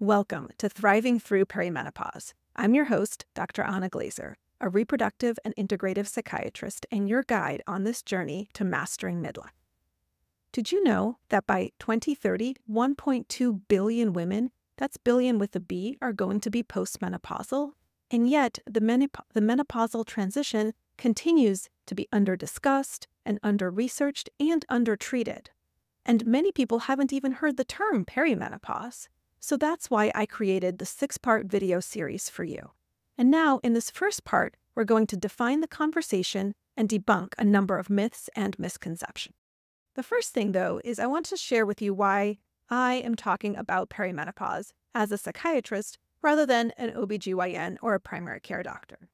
Welcome to Thriving Through Perimenopause. I'm your host, Dr. Anna Glazer, a reproductive and integrative psychiatrist and your guide on this journey to mastering midlife. Did you know that by 2030, 1.2 billion women, that's billion with a B, are going to be postmenopausal? And yet, the menopausal transition continues to be under-discussed and under-researched and under-treated. And many people haven't even heard the term perimenopause. So that's why I created the 6-part video series for you. And now, in this first part, we're going to define the conversation and debunk a number of myths and misconceptions. The first thing, though, is I want to share with you why I am talking about perimenopause as a psychiatrist rather than an OBGYN or a primary care doctor.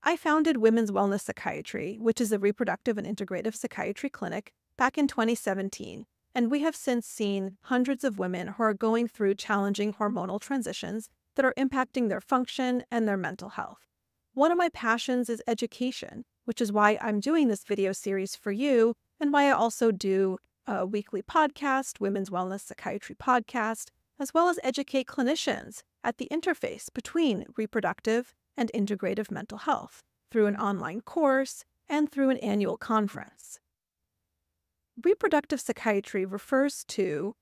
I founded Women's Wellness Psychiatry, which is a reproductive and integrative psychiatry clinic, back in 2017. And we have since seen hundreds of women who are going through challenging hormonal transitions that are impacting their function and their mental health. One of my passions is education, which is why I'm doing this video series for you and why I also do a weekly podcast, Women's Wellness Psychiatry podcast, as well as educate clinicians at the interface between reproductive and integrative mental health through an online course and through an annual conference. Reproductive psychiatry refers to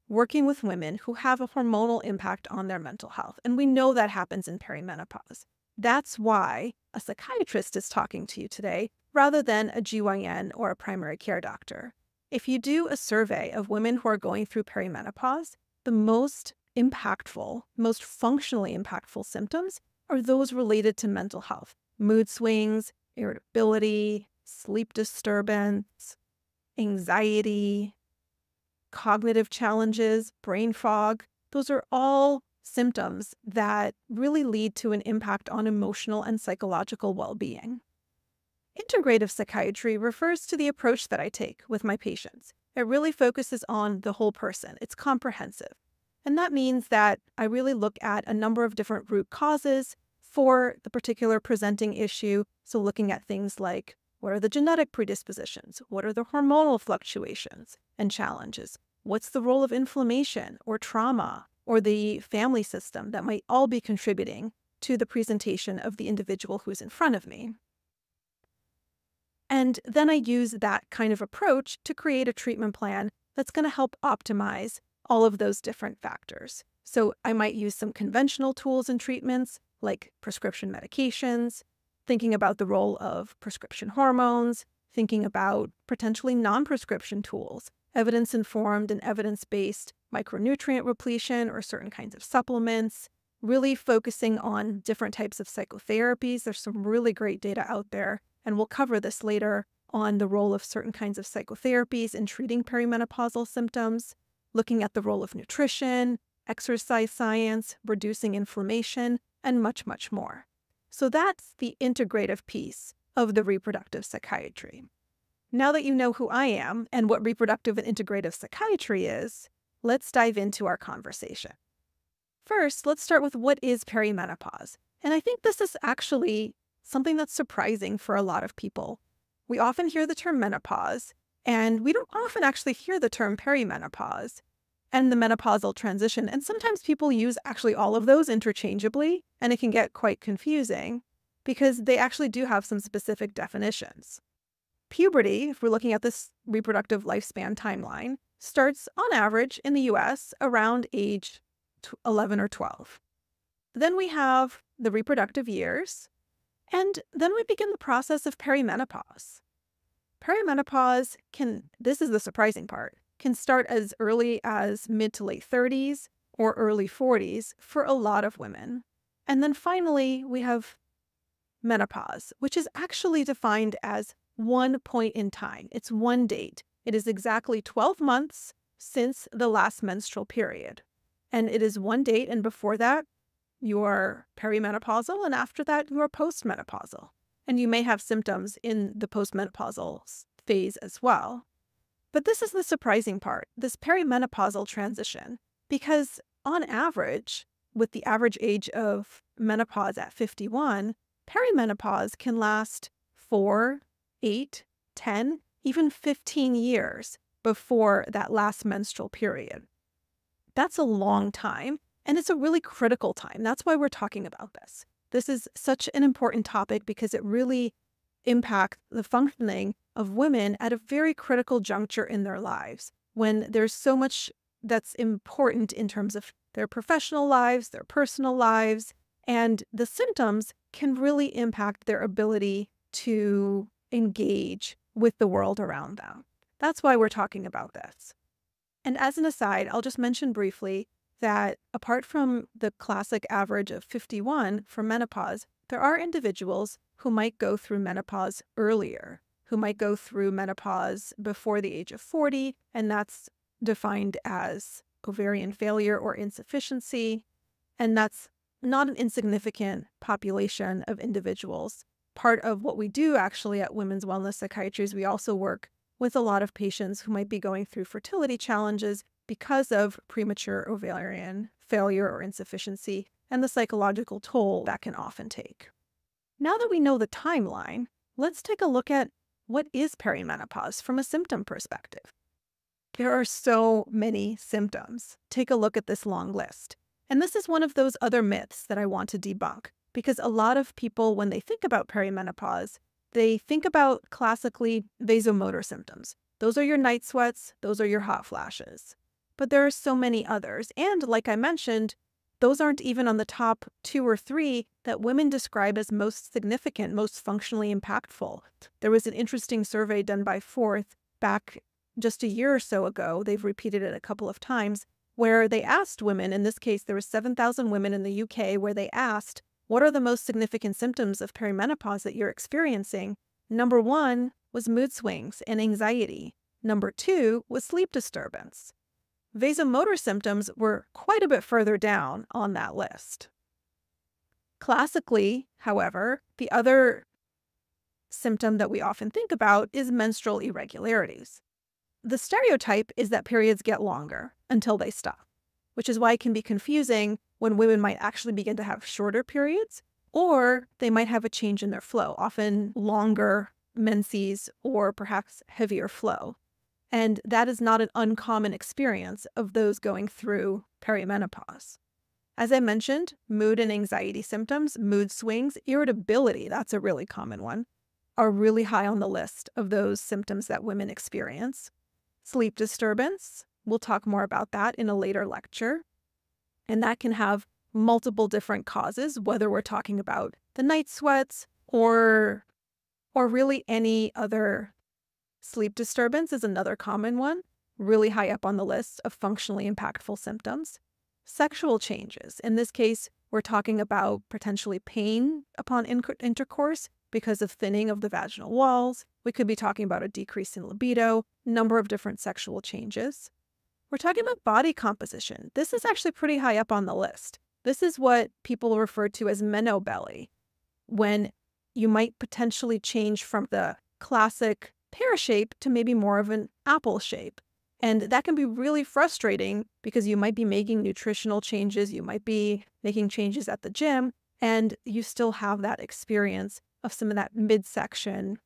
working with women who have a hormonal impact on their mental health, and we know that happens in perimenopause. That's why a psychiatrist is talking to you today rather than a GYN or a primary care doctor. If you do a survey of women who are going through perimenopause, the most impactful, most functionally impactful symptoms are those related to mental health: mood swings, irritability, sleep disturbance, anxiety, cognitive challenges, brain fog. Those are all symptoms that really lead to an impact on emotional and psychological well-being. Integrative psychiatry refers to the approach that I take with my patients. It really focuses on the whole person. It's comprehensive. And that means that I really look at a number of different root causes for the particular presenting issue. So looking at things like, what are the genetic predispositions? What are the hormonal fluctuations and challenges? What's the role of inflammation or trauma or the family system that might all be contributing to the presentation of the individual who's in front of me? And then I use that kind of approach to create a treatment plan that's going to help optimize all of those different factors. So I might use some conventional tools and treatments like prescription medications, thinking about the role of prescription hormones, thinking about potentially non-prescription tools, evidence-informed and evidence-based micronutrient repletion or certain kinds of supplements, really focusing on different types of psychotherapies. There's some really great data out there, and we'll cover this later on the role of certain kinds of psychotherapies in treating perimenopausal symptoms, looking at the role of nutrition, exercise science, reducing inflammation, and much, much more. So that's the integrative piece of the reproductive psychiatry. Now that you know who I am and what reproductive and integrative psychiatry is, let's dive into our conversation. First, let's start with what is perimenopause. And I think this is actually something that's surprising for a lot of people. We often hear the term menopause, and we don't often actually hear the term perimenopause and the menopausal transition. And sometimes people use actually all of those interchangeably, and it can get quite confusing because they actually do have some specific definitions. Puberty, if we're looking at this reproductive lifespan timeline, starts on average in the US around age 11 or 12. Then we have the reproductive years, and then we begin the process of perimenopause. Perimenopause this is the surprising part, can start as early as mid to late 30s or early 40s for a lot of women. And then finally, we have menopause, which is actually defined as one point in time. It's one date. It is exactly 12 months since the last menstrual period. And it is one date, and before that, you're perimenopausal, and after that, you're postmenopausal. And you may have symptoms in the postmenopausal phase as well. But this is the surprising part, this perimenopausal transition, because on average, with the average age of menopause at 51, perimenopause can last 4, 8, 10, even 15 years before that last menstrual period. That's a long time, And it's a really critical time. That's why we're talking about this. This is such an important topic because it really impacts the functioning of women at a very critical juncture in their lives when there's so much that's important in terms of their professional lives, their personal lives, and the symptoms can really impact their ability to engage with the world around them. That's why we're talking about this. And as an aside, I'll just mention briefly that apart from the classic average of 51 for menopause, there are individuals who might go through menopause earlier, who might go through menopause before the age of 40, and that's defined as ovarian failure or insufficiency. And that's not an insignificant population of individuals. Part of what we do actually at Women's Wellness Psychiatry is we also work with a lot of patients who might be going through fertility challenges because of premature ovarian failure or insufficiency and the psychological toll that can often take. Now that we know the timeline, let's take a look at what is perimenopause from a symptom perspective. There are so many symptoms. Take a look at this long list. And this is one of those other myths that I want to debunk, because a lot of people, when they think about perimenopause, they think about classically vasomotor symptoms. Those are your night sweats, those are your hot flashes. But there are so many others. And like I mentioned, those aren't even on the top 2 or 3 that women describe as most significant, most functionally impactful. There was an interesting survey done by Forth back just a year or so ago. They've repeated it a couple of times, where they asked women, in this case, there were 7,000 women in the UK, where they asked, what are the most significant symptoms of perimenopause that you're experiencing? Number 1 was mood swings and anxiety. Number 2 was sleep disturbance. Vasomotor symptoms were quite a bit further down on that list. Classically, however, the other symptom that we often think about is menstrual irregularities. The stereotype is that periods get longer until they stop, which is why it can be confusing when women might actually begin to have shorter periods, or they might have a change in their flow, often longer menses or perhaps heavier flow. And that is not an uncommon experience of those going through perimenopause. As I mentioned, mood and anxiety symptoms, mood swings, irritability, that's a really common one, are really high on the list of those symptoms that women experience. Sleep disturbance, we'll talk more about that in a later lecture. And that can have multiple different causes, whether we're talking about the night sweats or really any other. Sleep disturbance is another common one, really high up on the list of functionally impactful symptoms. Sexual changes. In this case, we're talking about potentially pain upon intercourse because of thinning of the vaginal walls. We could be talking about a decrease in libido, number of different sexual changes. We're talking about body composition. This is actually pretty high up on the list. This is what people refer to as menobelly, when you might potentially change from the classic pear shape to maybe more of an apple shape. And that can be really frustrating because you might be making nutritional changes, you might be making changes at the gym, and you still have that experience of some of that midsection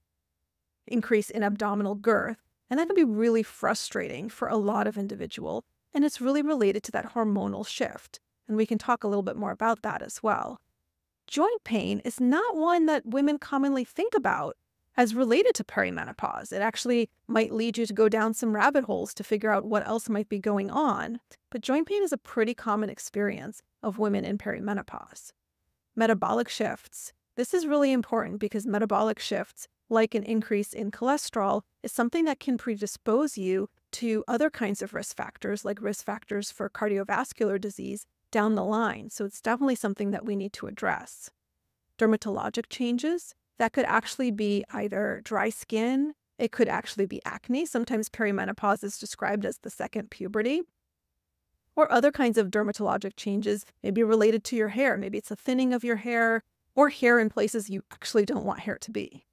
increase in abdominal girth. And that can be really frustrating for a lot of individuals. And it's really related to that hormonal shift. And we can talk a little bit more about that as well. Joint pain is not one that women commonly think about as related to perimenopause. It actually might lead you to go down some rabbit holes to figure out what else might be going on. But joint pain is a pretty common experience of women in perimenopause. Metabolic shifts. This is really important because metabolic shifts, like an increase in cholesterol, is something that can predispose you to other kinds of risk factors, like risk factors for cardiovascular disease down the line. So it's definitely something that we need to address. Dermatologic changes. That could actually be either dry skin, it could actually be acne. Sometimes perimenopause is described as the second puberty. Or other kinds of dermatologic changes may be related to your hair. Maybe it's a thinning of your hair or hair in places you actually don't want hair to be.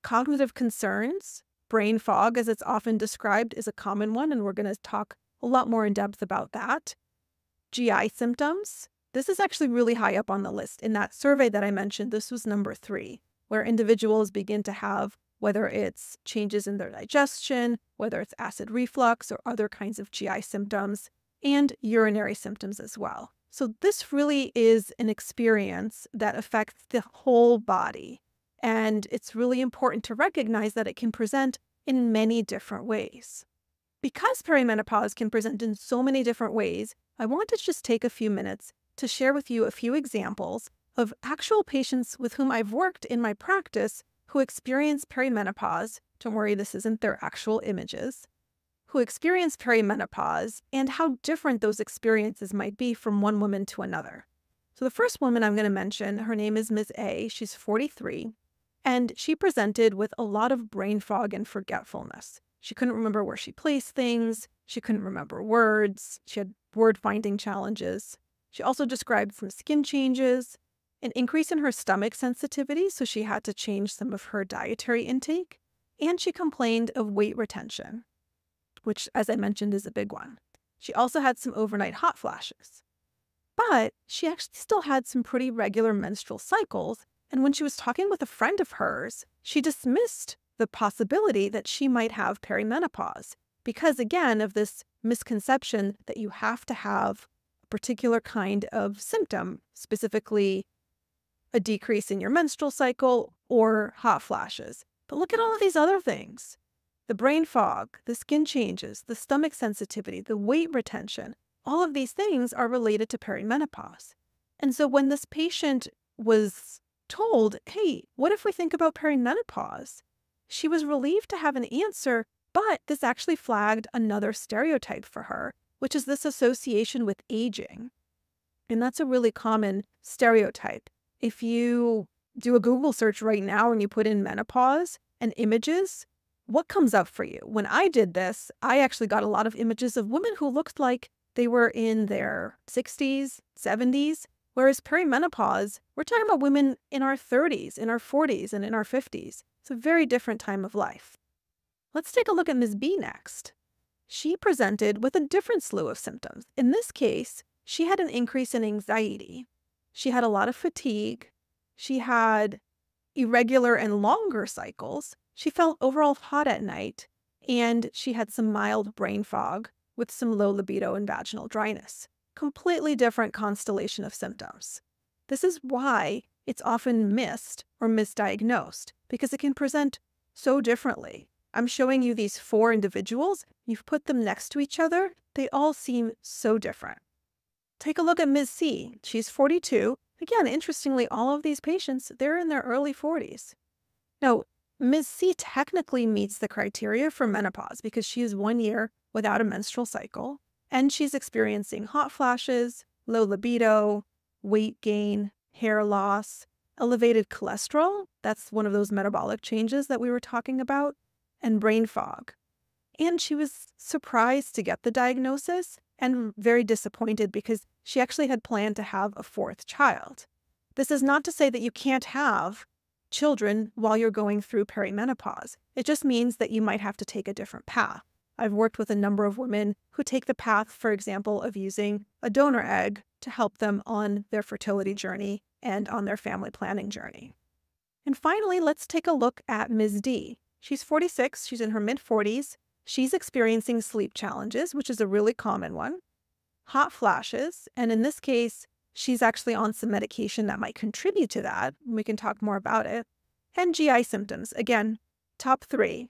Cognitive concerns, brain fog as it's often described, is a common one, and we're going to talk a lot more in depth about that. GI symptoms. This is actually really high up on the list. In that survey that I mentioned, this was number 3. Where individuals begin to have, whether it's changes in their digestion, whether it's acid reflux or other kinds of GI symptoms, and urinary symptoms as well. So this really is an experience that affects the whole body. And it's really important to recognize that it can present in many different ways. Because perimenopause can present in so many different ways, I want to just take a few minutes to share with you a few examples of actual patients with whom I've worked in my practice who experience perimenopause. Don't worry, this isn't their actual images. Who experience perimenopause and how different those experiences might be from one woman to another. So the first woman I'm going to mention, her name is Ms. A. She's 43, and she presented with a lot of brain fog and forgetfulness. She couldn't remember where she placed things. She couldn't remember words. She had word-finding challenges. She also described some skin changes, an increase in her stomach sensitivity, so she had to change some of her dietary intake, and she complained of weight retention, which, as I mentioned, is a big one. She also had some overnight hot flashes. But she actually still had some pretty regular menstrual cycles, and when she was talking with a friend of hers, she dismissed the possibility that she might have perimenopause because, again, of this misconception that you have to have a particular kind of symptom, specifically a decrease in your menstrual cycle or hot flashes. But look at all of these other things. The brain fog, the skin changes, the stomach sensitivity, the weight retention, all of these things are related to perimenopause. And so when this patient was told, hey, what if we think about perimenopause? She was relieved to have an answer, but this actually flagged another stereotype for her, which is this association with aging. And that's a really common stereotype. If you do a Google search right now and you put in menopause and images, what comes up for you? When I did this, I actually got a lot of images of women who looked like they were in their 60s, 70s, whereas perimenopause, we're talking about women in our 30s, in our 40s, and in our 50s. It's a very different time of life. Let's take a look at Ms. B next. She presented with a different slew of symptoms. In this case, she had an increase in anxiety. She had a lot of fatigue. She had irregular and longer cycles. She felt overall hot at night, and she had some mild brain fog with some low libido and vaginal dryness. Completely different constellation of symptoms. This is why it's often missed or misdiagnosed, because it can present so differently. I'm showing you these 4 individuals. You've put them next to each other. They all seem so different. Take a look at Ms. C. She's 42. Again, interestingly, all of these patients, they're in their early 40s. Now, Ms. C technically meets the criteria for menopause because she is 1 year without a menstrual cycle, and she's experiencing hot flashes, low libido, weight gain, hair loss, elevated cholesterol, that's one of those metabolic changes that we were talking about, and brain fog. And she was surprised to get the diagnosis and very disappointed because she actually had planned to have a 4th child. This is not to say that you can't have children while you're going through perimenopause. It just means that you might have to take a different path. I've worked with a number of women who take the path, for example, of using a donor egg to help them on their fertility journey and on their family planning journey. And finally, let's take a look at Ms. D. She's 46, she's in her mid-40s. She's experiencing sleep challenges, which is a really common one, hot flashes, and in this case, she's actually on some medication that might contribute to that. We can talk more about it. And GI symptoms, again, top 3.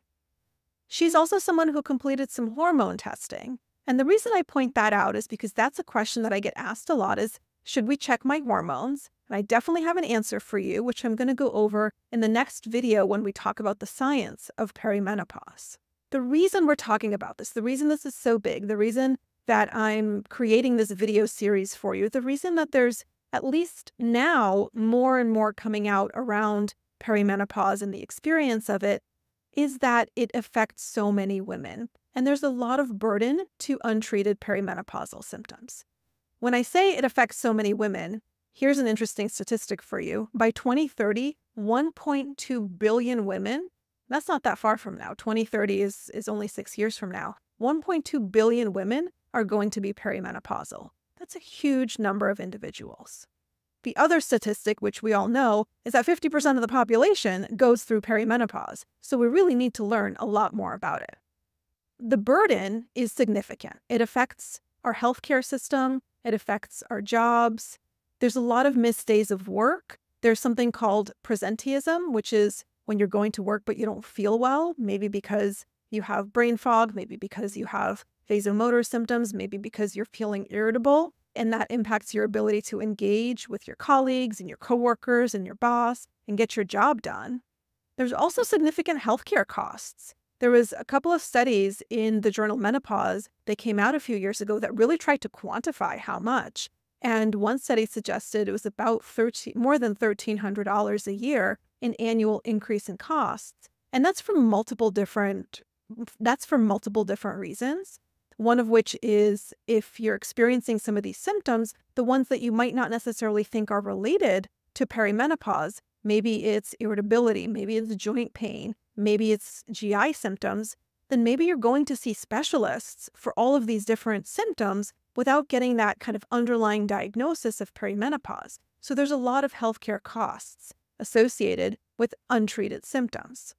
She's also someone who completed some hormone testing. And the reason I point that out is because that's a question that I get asked a lot is, should we check my hormones? And I definitely have an answer for you, which I'm going to go over in the next video when we talk about the science of perimenopause. The reason we're talking about this, the reason this is so big, the reason that I'm creating this video series for you, the reason that there's at least now more and more coming out around perimenopause and the experience of it, is that it affects so many women. And there's a lot of burden to untreated perimenopausal symptoms. When I say it affects so many women, here's an interesting statistic for you. By 2030, 1.2 billion women, that's not that far from now. 2030 is only 6 years from now. 1.2 billion women are going to be perimenopausal. That's a huge number of individuals. The other statistic, which we all know, is that 50% of the population goes through perimenopause. So we really need to learn a lot more about it. The burden is significant. It affects our healthcare system. It affects our jobs. There's a lot of missed days of work. There's something called presenteeism, which is when you're going to work but you don't feel well, maybe because you have brain fog, maybe because you have vasomotor symptoms, maybe because you're feeling irritable, and that impacts your ability to engage with your colleagues and your coworkers and your boss and get your job done. There's also significant healthcare costs. There was a couple of studies in the journal Menopause that came out a few years ago that really tried to quantify how much. And one study suggested it was about more than $1,300 a year in annual increase in costs. And that's for multiple different reasons. One of which is if you're experiencing some of these symptoms, the ones that you might not necessarily think are related to perimenopause, maybe it's irritability, maybe it's joint pain, maybe it's GI symptoms, then maybe you're going to see specialists for all of these different symptoms without getting that kind of underlying diagnosis of perimenopause. So there's a lot of healthcare costs associated with untreated symptoms.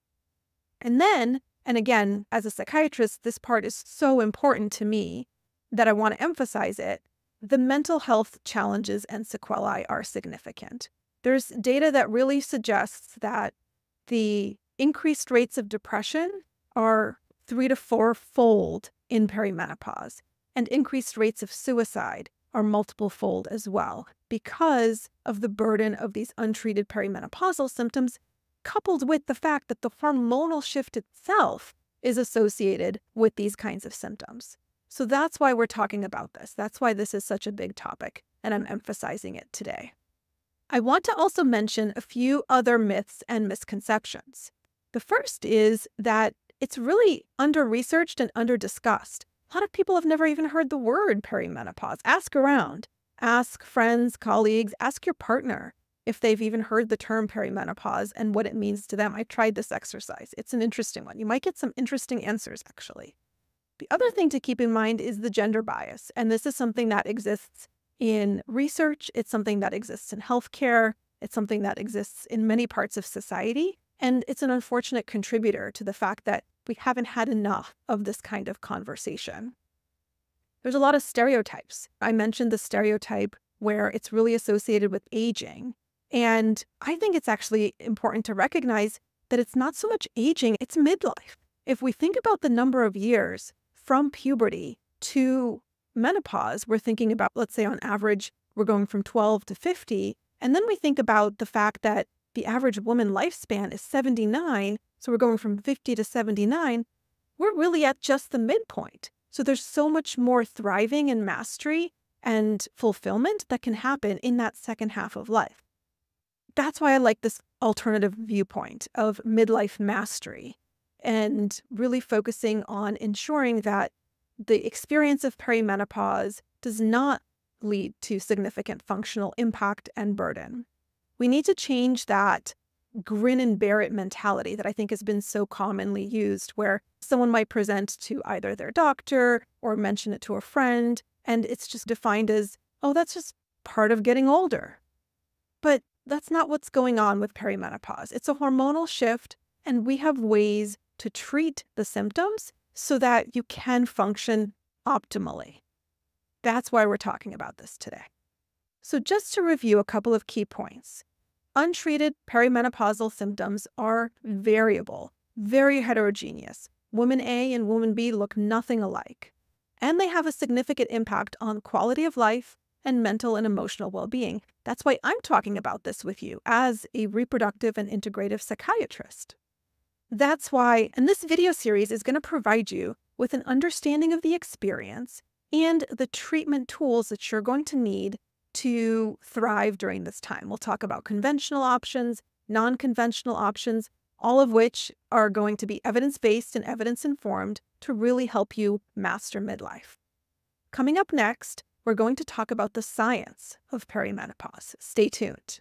And again, as a psychiatrist, this part is so important to me that I want to emphasize it. The mental health challenges and sequelae are significant. There's data that really suggests that the increased rates of depression are 3 to 4-fold in perimenopause, and increased rates of suicide are multiple-fold as well because of the burden of these untreated perimenopausal symptoms, coupled with the fact that the hormonal shift itself is associated with these kinds of symptoms. So that's why we're talking about this. That's why this is such a big topic, and I'm emphasizing it today. I want to also mention a few other myths and misconceptions. The first is that it's really under-researched and under-discussed. A lot of people have never even heard the word perimenopause. Ask around. Ask friends, colleagues, ask your partner if they've even heard the term perimenopause and what it means to them. I tried this exercise. It's an interesting one. You might get some interesting answers, actually. The other thing to keep in mind is the gender bias, and this is something that exists in research. It's something that exists in healthcare. It's something that exists in many parts of society, and it's an unfortunate contributor to the fact that we haven't had enough of this kind of conversation. There's a lot of stereotypes. I mentioned the stereotype where it's really associated with aging. And I think it's actually important to recognize that it's not so much aging, it's midlife. If we think about the number of years from puberty to menopause, we're thinking about, let's say on average, we're going from 12 to 50. And then we think about the fact that the average woman lifespan is 79. So we're going from 50 to 79. We're really at just the midpoint. So there's so much more thriving and mastery and fulfillment that can happen in that second half of life. That's why I like this alternative viewpoint of midlife mastery and really focusing on ensuring that the experience of perimenopause does not lead to significant functional impact and burden. We need to change that grin and bear it mentality that I think has been so commonly used, where someone might present to either their doctor or mention it to a friend, and it's just defined as, oh, that's just part of getting older. But that's not what's going on with perimenopause. It's a hormonal shift, and we have ways to treat the symptoms so that you can function optimally. That's why we're talking about this today. So just to review a couple of key points. Untreated perimenopausal symptoms are variable, very heterogeneous. Woman A and woman B look nothing alike, and they have a significant impact on quality of life and mental and emotional well-being. That's why I'm talking about this with you as a reproductive and integrative psychiatrist. That's why, and this video series is going to provide you with an understanding of the experience and the treatment tools that you're going to need to thrive during this time. We'll talk about conventional options, non-conventional options, all of which are going to be evidence-based and evidence-informed to really help you master midlife. Coming up next, we're going to talk about the science of perimenopause. Stay tuned.